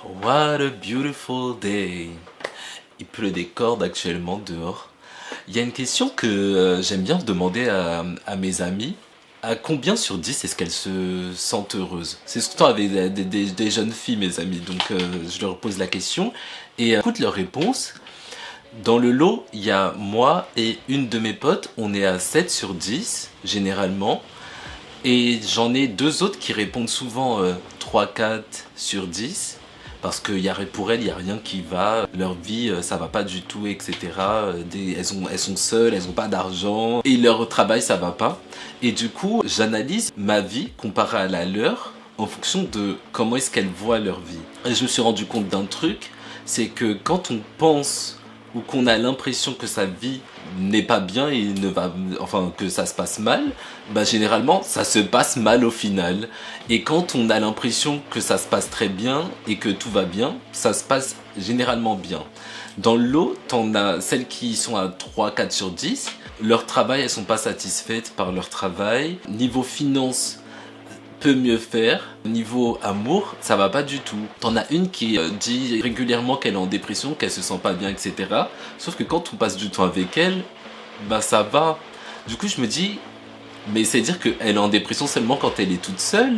What a beautiful day. Il pleut des cordes actuellement dehors. Il y a une question que j'aime bien demander à mes amis. À combien sur 10 est-ce qu'elles se sentent heureuses? C'est surtout avec des jeunes filles, mes amis. Donc je leur pose la question et écoute leur réponse. Dans le lot, il y a moi et une de mes potes. On est à 7 sur 10, généralement. Et j'en ai deux autres qui répondent souvent 3-4 sur 10. Parce que pour elles, il n'y a rien qui va. Leur vie, ça va pas du tout, etc. Elles sont seules, elles n'ont pas d'argent. Et leur travail, ça va pas. Et du coup, j'analyse ma vie comparée à la leur en fonction de comment est-ce qu'elles voient leur vie. Et je me suis rendu compte d'un truc, c'est que quand on pense ou qu'on a l'impression que sa vie n'est pas bien et que ça se passe mal, bah généralement ça se passe mal au final. Et quand on a l'impression que ça se passe très bien et que tout va bien, ça se passe généralement bien. Dans le lot, t'en as celles qui sont à 3-4 sur 10. Leur travail, elles sont pas satisfaites par leur travail. Niveau finance, peut mieux faire. Niveau amour, ça va pas du tout. T'en as une qui dit régulièrement qu'elle est en dépression, qu'elle se sent pas bien, etc. Sauf que quand on passe du temps avec elle, bah ça va. Du coup, je me dis, mais c'est dire qu'elle est en dépression seulement quand elle est toute seule.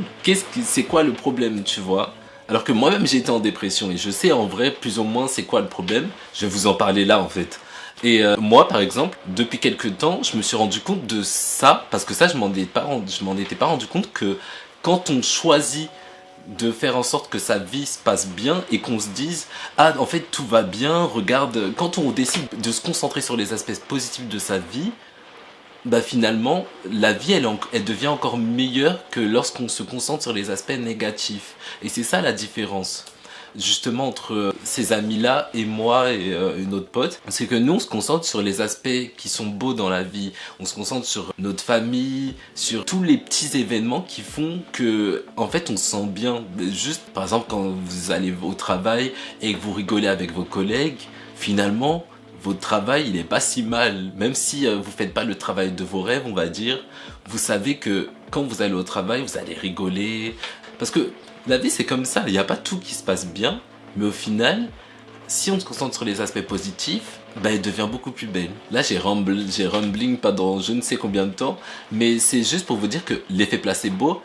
C'est quoi le problème, tu vois? Alors que moi-même j'ai été en dépression et je sais en vrai plus ou moins c'est quoi le problème. Je vais vous en parler là en fait. Et moi par exemple, depuis quelques temps, je me suis rendu compte de ça, parce que ça je m'en étais pas rendu compte que quand on choisit de faire en sorte que sa vie se passe bien et qu'on se dise ah en fait tout va bien, regarde, quand on décide de se concentrer sur les aspects positifs de sa vie, bah finalement la vie elle devient encore meilleure que lorsqu'on se concentre sur les aspects négatifs. Et c'est ça la différence justement entre ces amis-là et moi et une autre pote, c'est que nous on se concentre sur les aspects qui sont beaux dans la vie, on se concentre sur notre famille, sur tous les petits événements qui font que en fait on se sent bien. Juste par exemple quand vous allez au travail et que vous rigolez avec vos collègues, finalement votre travail il est pas si mal, même si vous faites pas le travail de vos rêves, on va dire, vous savez que quand vous allez au travail vous allez rigoler, parce que la vie c'est comme ça, il n'y a pas tout qui se passe bien, mais au final, si on se concentre sur les aspects positifs, bah, elle devient beaucoup plus belle. Là j'ai rumbling pendant je ne sais combien de temps, mais c'est juste pour vous dire que l'effet placebo,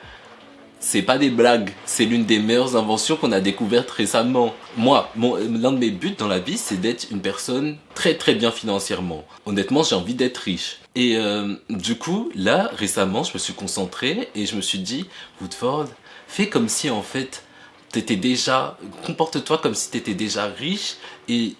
c'est pas des blagues, c'est l'une des meilleures inventions qu'on a découvertes récemment. Moi, l'un de mes buts dans la vie, c'est d'être une personne très très bien financièrement. Honnêtement, j'ai envie d'être riche. Et du coup, là, récemment, je me suis concentré et je me suis dit, Woodford, fais comme si en fait, comporte-toi comme si t'étais déjà riche et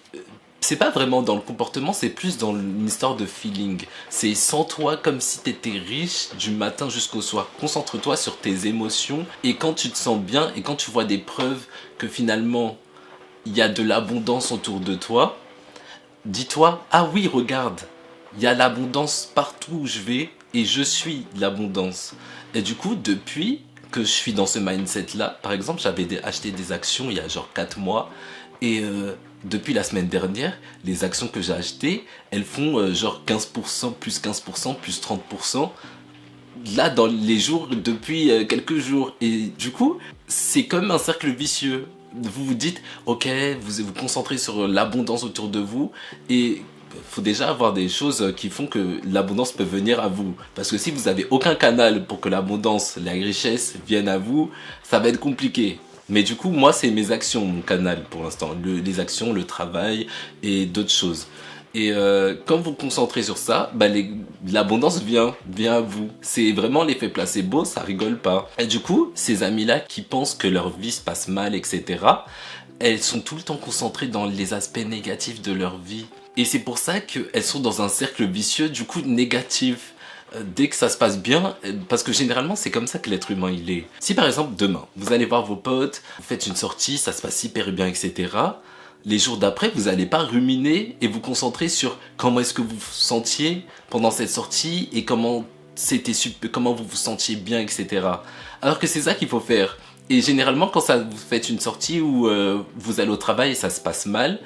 c'est pas vraiment dans le comportement, c'est plus dans une histoire de feeling. C'est sens-toi comme si t'étais riche du matin jusqu'au soir. Concentre-toi sur tes émotions et quand tu te sens bien et quand tu vois des preuves que finalement il y a de l'abondance autour de toi, dis-toi, ah oui, regarde, il y a l'abondance partout où je vais et je suis l'abondance. Et du coup, depuis que je suis dans ce mindset-là, par exemple, j'avais acheté des actions il y a genre 4 mois et depuis la semaine dernière, les actions que j'ai achetées, elles font genre 15%, plus 15%, plus 30%. Là, dans les jours, depuis quelques jours. Et du coup, c'est comme un cercle vicieux. Vous vous dites, ok, vous vous concentrez sur l'abondance autour de vous et faut déjà avoir des choses qui font que l'abondance peut venir à vous. Parce que si vous avez aucun canal pour que l'abondance, la richesse viennent à vous, ça va être compliqué. Mais du coup, moi, c'est mes actions, mon canal pour l'instant. Les actions, le travail et d'autres choses. Et quand vous vous concentrez sur ça, bah l'abondance vient à vous. C'est vraiment l'effet placebo, ça rigole pas. Et du coup, ces amis-là qui pensent que leur vie se passe mal, etc., elles sont tout le temps concentrées dans les aspects négatifs de leur vie. Et c'est pour ça qu'elles sont dans un cercle vicieux, du coup négatif. Dès que ça se passe bien, parce que généralement c'est comme ça que l'être humain il est. Si par exemple demain, vous allez voir vos potes, vous faites une sortie, ça se passe hyper bien, etc. Les jours d'après, vous n'allez pas ruminer et vous concentrer sur comment est-ce que vous vous sentiez pendant cette sortie et comment vous vous sentiez bien, etc. Alors que c'est ça qu'il faut faire. Et généralement, quand vous faites une sortie où vous allez au travail et ça se passe mal,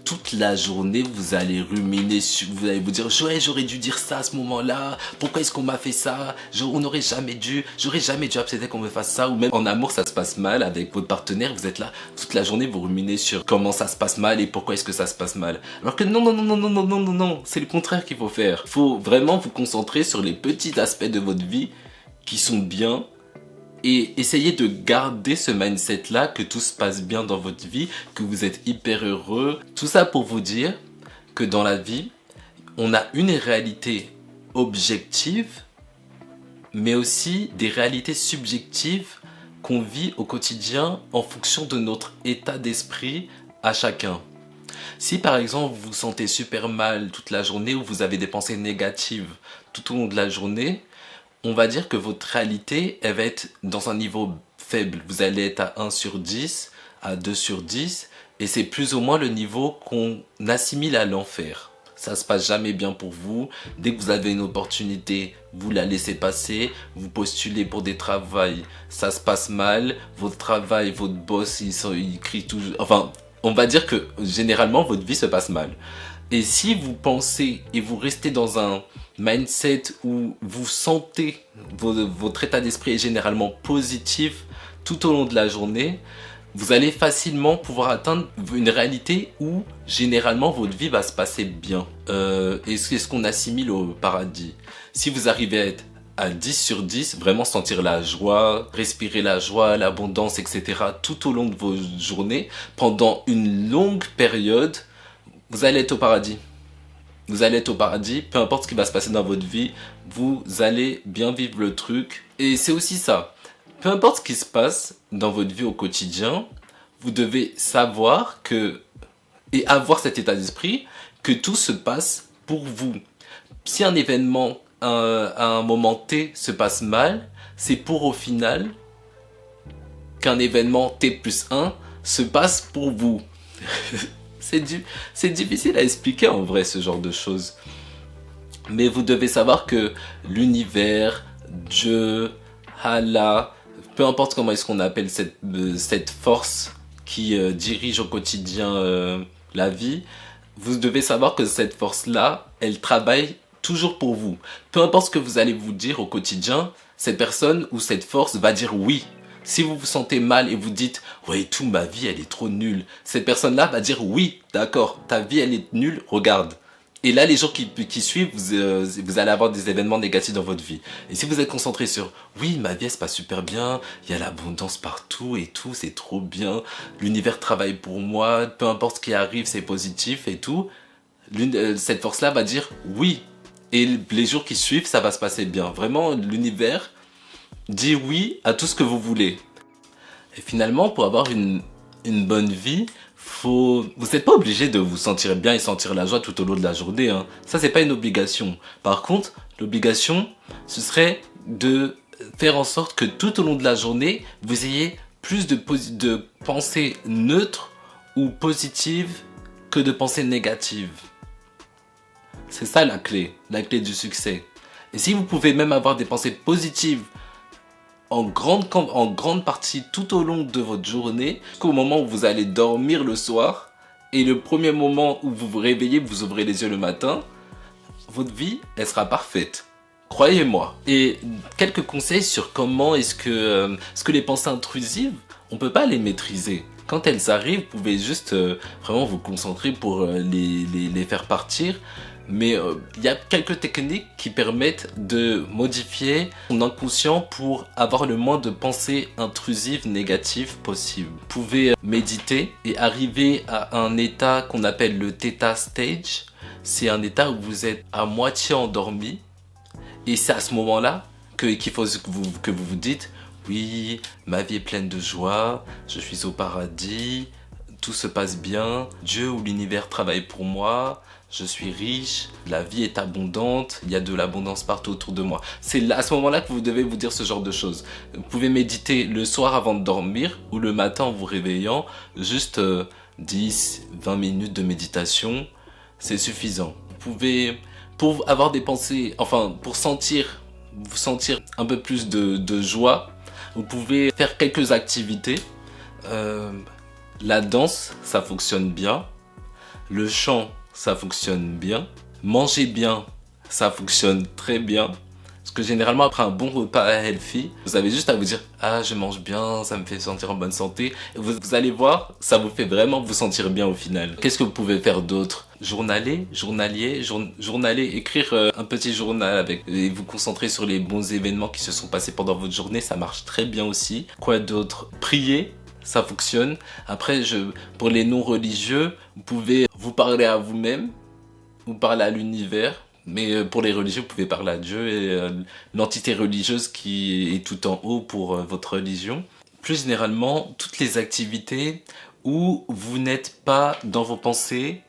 toute la journée, vous allez ruminer, vous allez vous dire ouais, j'aurais dû dire ça à ce moment-là, pourquoi est-ce qu'on m'a fait ça, on n'aurait jamais dû, j'aurais jamais dû accepter qu'on me fasse ça. Ou même en amour, ça se passe mal avec votre partenaire, vous êtes là toute la journée, vous ruminez sur comment ça se passe mal et pourquoi est-ce que ça se passe mal. Alors que non, non, non, non, non, non, non, non, non, c'est le contraire qu'il faut faire. Il faut vraiment vous concentrer sur les petits aspects de votre vie qui sont bien. Et essayez de garder ce mindset-là, que tout se passe bien dans votre vie, que vous êtes hyper heureux. Tout ça pour vous dire que dans la vie, on a une réalité objective, mais aussi des réalités subjectives qu'on vit au quotidien en fonction de notre état d'esprit à chacun. Si par exemple vous vous sentez super mal toute la journée ou vous avez des pensées négatives tout au long de la journée, on va dire que votre réalité, elle va être dans un niveau faible. Vous allez être à 1 sur 10, à 2 sur 10, et c'est plus ou moins le niveau qu'on assimile à l'enfer. Ça se passe jamais bien pour vous. Dès que vous avez une opportunité, vous la laissez passer. Vous postulez pour des travails, ça se passe mal. Votre travail, votre boss, il crie toujours. Enfin, on va dire que généralement, votre vie se passe mal. Et si vous pensez et vous restez dans un mindset où vous sentez votre état d'esprit est généralement positif tout au long de la journée, vous allez facilement pouvoir atteindre une réalité où généralement votre vie va se passer bien. Et c'est ce qu'on assimile au paradis. Si vous arrivez à être à 10 sur 10, vraiment sentir la joie, respirer la joie, l'abondance, etc. tout au long de vos journées, pendant une longue période, vous allez être au paradis. Vous allez être au paradis, peu importe ce qui va se passer dans votre vie, vous allez bien vivre le truc. Et c'est aussi ça. Peu importe ce qui se passe dans votre vie au quotidien, vous devez savoir que, et avoir cet état d'esprit, que tout se passe pour vous. Si un événement, à un moment T se passe mal, c'est pour au final qu'un événement T plus 1 se passe pour vous. C'est difficile à expliquer en vrai ce genre de choses. Mais vous devez savoir que l'univers, Dieu, Allah, peu importe comment est-ce qu'on appelle cette force qui dirige au quotidien la vie, vous devez savoir que cette force-là, elle travaille toujours pour vous. Peu importe ce que vous allez vous dire au quotidien, cette personne ou cette force va dire oui. Si vous vous sentez mal et vous dites « Ouais, tout, ma vie, elle est trop nulle », cette personne-là va dire « Oui, d'accord, ta vie, elle est nulle, regarde ». Et là, les jours qui suivent, vous allez avoir des événements négatifs dans votre vie. Et si vous êtes concentré sur « Oui, ma vie, elle se passe super bien, il y a l'abondance partout et tout, c'est trop bien, l'univers travaille pour moi, peu importe ce qui arrive, c'est positif et tout », cette force-là va dire « Oui ». Et les jours qui suivent, ça va se passer bien. Vraiment, l'univers dit oui à tout ce que vous voulez. Et finalement, pour avoir une bonne vie, vous n'êtes pas obligé de vous sentir bien et sentir la joie tout au long de la journée. Hein. Ça, c'est pas une obligation. Par contre, l'obligation, ce serait de faire en sorte que tout au long de la journée, vous ayez plus de pensées neutres ou positives que de pensées négatives. C'est ça la clé du succès. Et si vous pouvez même avoir des pensées positives en grande partie tout au long de votre journée, jusqu'au moment où vous allez dormir le soir, et le premier moment où vous vous réveillez, vous ouvrez les yeux le matin, votre vie, elle sera parfaite. Croyez-moi. Et quelques conseils sur comment est-ce que les pensées intrusives, on peut pas les maîtriser. Quand elles arrivent, vous pouvez juste vraiment vous concentrer pour les faire partir. Mais il y a quelques techniques qui permettent de modifier son inconscient pour avoir le moins de pensées intrusives négatives possible. Vous pouvez méditer et arriver à un état qu'on appelle le Theta Stage. C'est un état où vous êtes à moitié endormi. Et c'est à ce moment-là qu'il faut que vous vous dites « Oui, ma vie est pleine de joie, je suis au paradis, tout se passe bien, Dieu ou l'univers travaille pour moi. » Je suis riche, la vie est abondante, il y a de l'abondance partout autour de moi. C'est à ce moment-là que vous devez vous dire ce genre de choses. Vous pouvez méditer le soir avant de dormir ou le matin en vous réveillant. Juste 10-20 minutes de méditation, c'est suffisant. Vous pouvez, pour avoir des pensées, enfin pour vous sentir un peu plus de joie, vous pouvez faire quelques activités. La danse, ça fonctionne bien. Le chant, ça fonctionne bien. Manger bien, ça fonctionne très bien. Parce que généralement, après un bon repas healthy, vous avez juste à vous dire « Ah, je mange bien, ça me fait sentir en bonne santé. » Vous allez voir, ça vous fait vraiment vous sentir bien au final. Qu'est-ce que vous pouvez faire d'autre? Journaler, écrire un petit journal et vous concentrer sur les bons événements qui se sont passés pendant votre journée, ça marche très bien aussi. Quoi d'autre? Prier, ça fonctionne. Après, pour les non-religieux, vous pouvez vous parler à vous-même, vous parler à l'univers. Mais pour les religieux, vous pouvez parler à Dieu et l'entité religieuse qui est tout en haut pour votre religion. Plus généralement, toutes les activités où vous n'êtes pas dans vos pensées,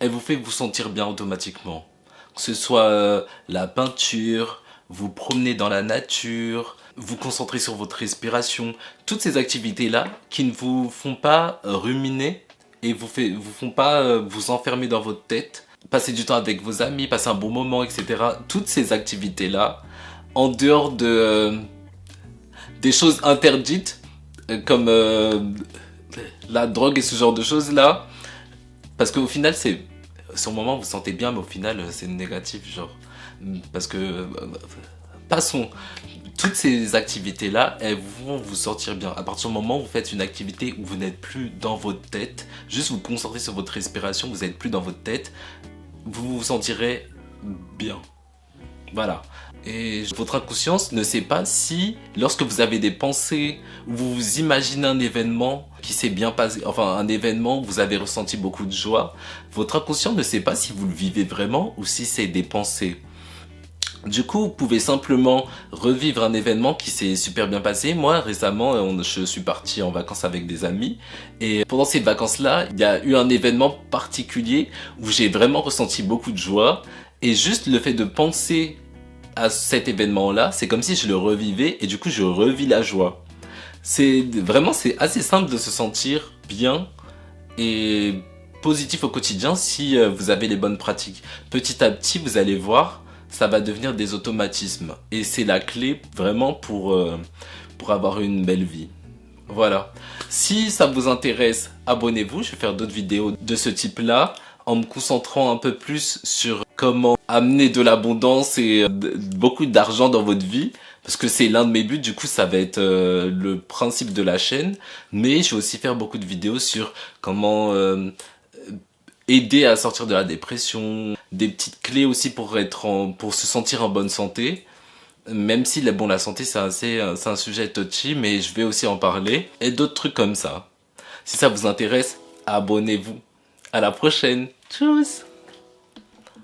elles vous font vous sentir bien automatiquement. Que ce soit la peinture, vous promener dans la nature, vous concentrer sur votre respiration. Toutes ces activités-là qui ne vous font pas ruminer et vous font pas vous enfermer dans votre tête. Passer du temps avec vos amis, passer un bon moment, etc. Toutes ces activités-là, en dehors des choses interdites, comme la drogue et ce genre de choses-là, parce qu'au final, sur le moment, vous vous sentez bien, mais au final, c'est négatif, genre. Parce que, passons, toutes ces activités-là, elles vont vous sentir bien. À partir du moment où vous faites une activité où vous n'êtes plus dans votre tête, juste vous concentrez sur votre respiration, vous n'êtes plus dans votre tête, vous vous sentirez bien. Voilà. Et votre inconscience ne sait pas si, lorsque vous avez des pensées, vous vous imaginez un événement qui s'est bien passé, enfin un événement où vous avez ressenti beaucoup de joie, votre inconscient ne sait pas si vous le vivez vraiment ou si c'est des pensées. Du coup, vous pouvez simplement revivre un événement qui s'est super bien passé. Moi, récemment, je suis parti en vacances avec des amis. Et pendant ces vacances-là, il y a eu un événement particulier où j'ai vraiment ressenti beaucoup de joie. Et juste le fait de penser à cet événement-là, c'est comme si je le revivais et du coup, je revis la joie. C'est assez simple de se sentir bien et positif au quotidien si vous avez les bonnes pratiques. Petit à petit, vous allez voir, ça va devenir des automatismes. Et c'est la clé vraiment pour avoir une belle vie. Voilà. Si ça vous intéresse, abonnez-vous. Je vais faire d'autres vidéos de ce type-là en me concentrant un peu plus sur comment amener de l'abondance et beaucoup d'argent dans votre vie. Parce que c'est l'un de mes buts, du coup ça va être le principe de la chaîne. Mais je vais aussi faire beaucoup de vidéos sur comment aider à sortir de la dépression, des petites clés aussi pour se sentir en bonne santé. Même si la santé c'est un sujet touchy, mais je vais aussi en parler. Et d'autres trucs comme ça. Si ça vous intéresse, abonnez-vous. À la prochaine. Tchuss.